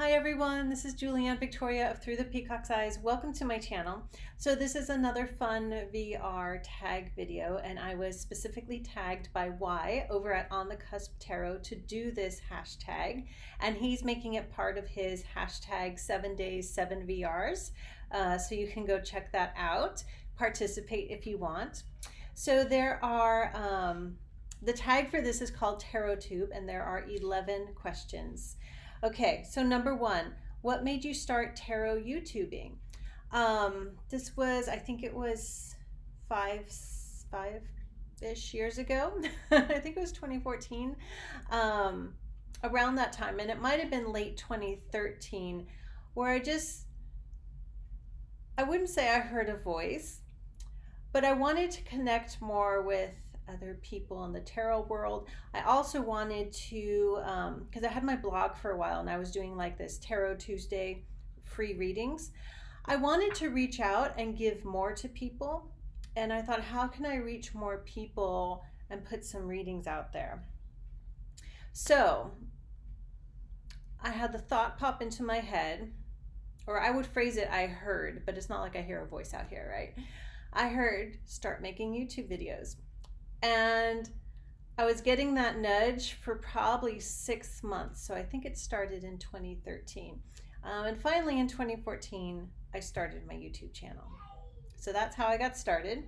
Hi everyone, this is Julianne Victoria of Through the Peacock's Eyes. Welcome to my channel. So this is another fun VR tag video, and I was specifically tagged by Y over at On the Cusp Tarot to do this hashtag, and he's making it part of his hashtag 7 days 7 VRs. So you can go check that out, participate if you want. So there are, the tag for this is called TarotTube, and there are 11 questions. Okay, so number one, what made you start tarot YouTubing? This was, I think it was five-ish years ago. I think it was 2014, around that time. And it might have been late 2013 where I wouldn't say I heard a voice, but I wanted to connect more with other people in the tarot world. I also wanted to, because I had my blog for a while and I was doing like this Tarot Tuesday free readings. I wanted to reach out and give more to people. And I thought, how can I reach more people and put some readings out there? So I had the thought pop into my head, or I would phrase it, I heard, but it's not like I hear a voice out here, right? I heard, start making YouTube videos. And I was getting that nudge for probably 6 months. So I think it started in 2013. And finally in 2014, I started my YouTube channel. So that's how I got started.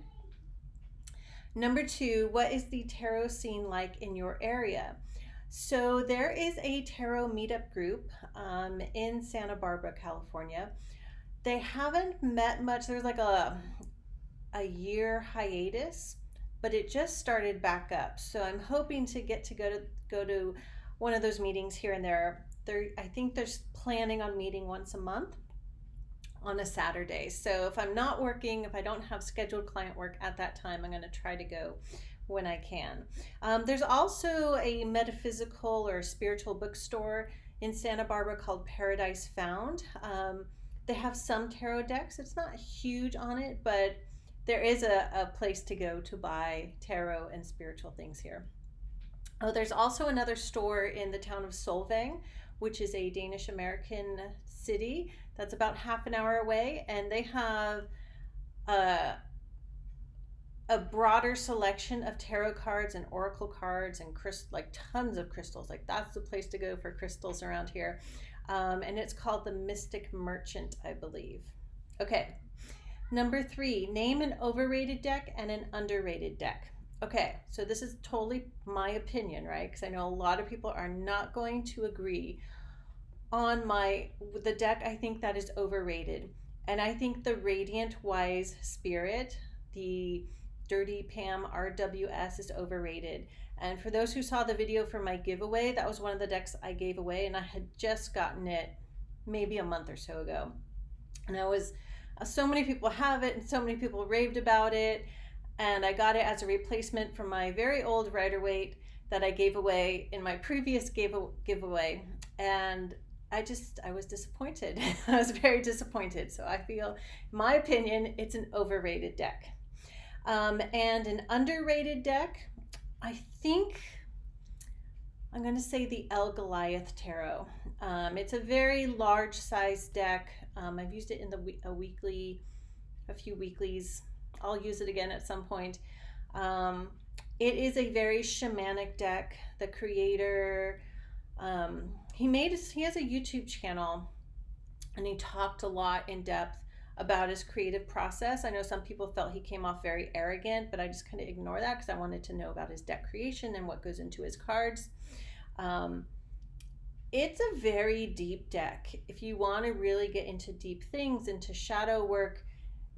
Number two, what is the tarot scene like in your area? So there is a tarot meetup group in Santa Barbara, California. They haven't met much. There's like a year hiatus, but it just started back up. So I'm hoping to get to go to one of those meetings here and there. I think they're planning on meeting once a month on a Saturday. So if I'm not working, if I don't have scheduled client work at that time, I'm going to try to go when I can. There's also a metaphysical or spiritual bookstore in Santa Barbara called Paradise Found. They have some tarot decks. It's not huge on it, but there is a place to go to buy tarot and spiritual things here. Oh, there's also another store in the town of Solvang, which is a Danish-American city that's about half an hour away, and they have a broader selection of tarot cards and oracle cards and like tons of crystals. Like that's the place to go for crystals around here. And it's called the Mystic Merchant, I believe. Okay. Number three, name an overrated deck and an underrated deck. Okay, so this is totally my opinion, right? Because I know a lot of people are not going to agree on the deck I think that is overrated. And I think the Radiant Wise Spirit, the Dirty Pam RWS, is overrated. And for those who saw the video for my giveaway, that was one of the decks I gave away, and I had just gotten it maybe a month or so ago. And so many people have it and so many people raved about it, and I got it as a replacement for my very old Rider-Waite that I gave away in my previous giveaway, and I was disappointed. I was very disappointed. So I feel, in my opinion, it's an overrated deck. And an underrated deck, I think I'm going to say the El Goliath Tarot. It's a very large size deck. I've used it in a few weeklies. I'll use it again at some point. It is a very shamanic deck. The creator, he has a YouTube channel, and he talked a lot in depth about his creative process. I know some people felt he came off very arrogant, but I just kind of ignore that because I wanted to know about his deck creation and what goes into his cards. It's a very deep deck. If you want to really get into deep things, into shadow work,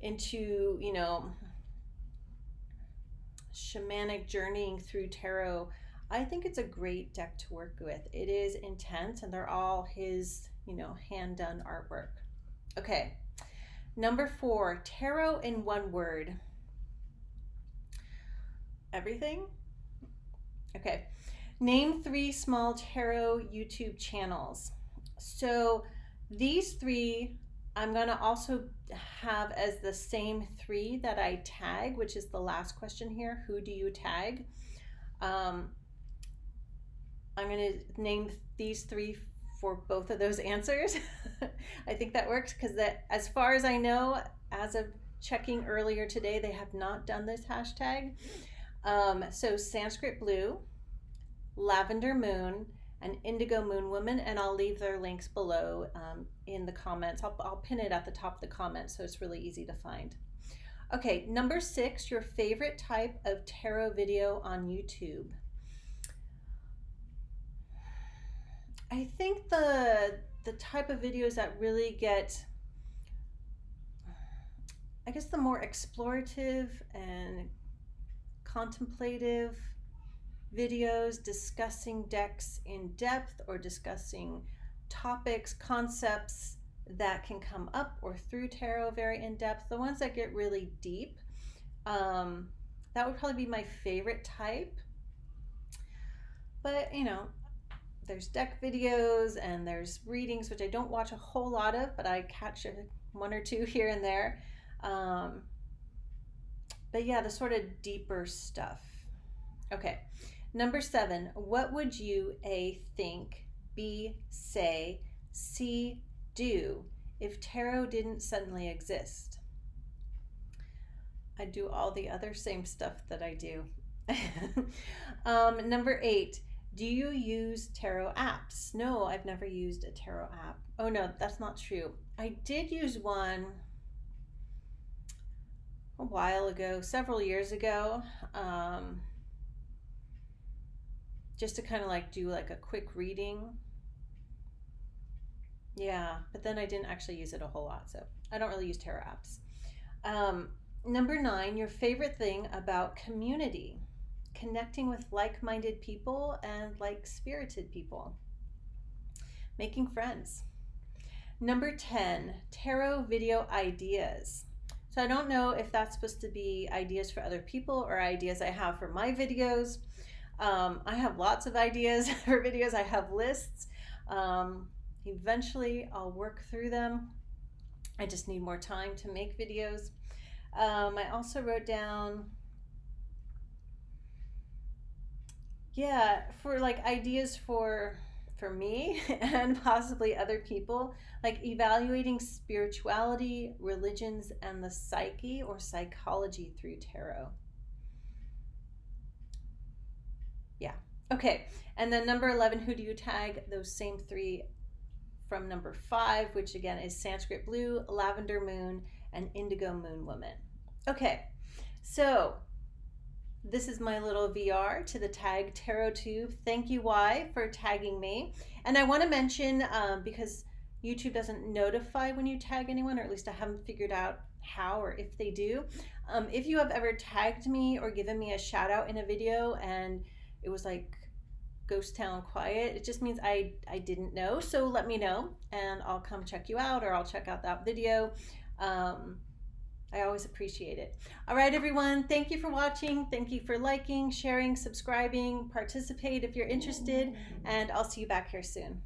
into, shamanic journeying through tarot, I think it's a great deck to work with. It is intense, and they're all his, hand-done artwork. Okay. Number four, tarot in one word. Everything? Okay. Name 3 small tarot YouTube channels. So these 3 I'm going to also have as the same 3 that I tag, which is the last question here. Who do you tag? I'm going to name these 3 for both of those answers. I think that works because that, as far as I know, as of checking earlier today, they have not done this hashtag. So Sanskrit Blue, Lavender Moon, and Indigo Moon Woman, and I'll leave their links below in the comments. I'll pin it at the top of the comments so it's really easy to find. Okay, number 6, your favorite type of tarot video on YouTube. I think the type of videos that really get, I guess, the more explorative and contemplative videos discussing decks in depth or discussing topics, concepts that can come up or through tarot very in depth, the ones that get really deep, that would probably be my favorite type. But you know, there's deck videos and there's readings, which I don't watch a whole lot of, but I catch one or two here and there. But yeah, the sort of deeper stuff. Okay, number 7, what would you A, think, B, say, C, do if tarot didn't suddenly exist? I'd do all the other same stuff that I do. Number 8, do you use tarot apps? No, I've never used a tarot app. Oh no, that's not true. I did use one a while ago, several years ago, just to kind of like do like a quick reading. Yeah, but then I didn't actually use it a whole lot, so I don't really use tarot apps. Number 9, your favorite thing about community. Connecting with like-minded people and like-spirited people. Making friends. Number 10, tarot video ideas. So I don't know if that's supposed to be ideas for other people or ideas I have for my videos. I have lots of ideas for videos. I have lists. Eventually I'll work through them. I just need more time to make videos. I also wrote down, yeah, for like ideas for me and possibly other people, like evaluating spirituality, religions, and the psyche or psychology through tarot. Yeah. Okay. And then number 11, who do you tag? Those same 3 from number 5, which again is Sanskrit Blue, Lavender Moon, and Indigo Moon Woman. Okay. So this is my little VR to the tag TarotTube. Thank you, Y, for tagging me. And I want to mention, because YouTube doesn't notify when you tag anyone, or at least I haven't figured out how or if they do. If you have ever tagged me or given me a shout out in a video and it was like Ghost Town Quiet, it just means I didn't know. So let me know and I'll come check you out, or I'll check out that video. I always appreciate it. All right, everyone. Thank you for watching. Thank you for liking, sharing, subscribing, participate if you're interested, and I'll see you back here soon.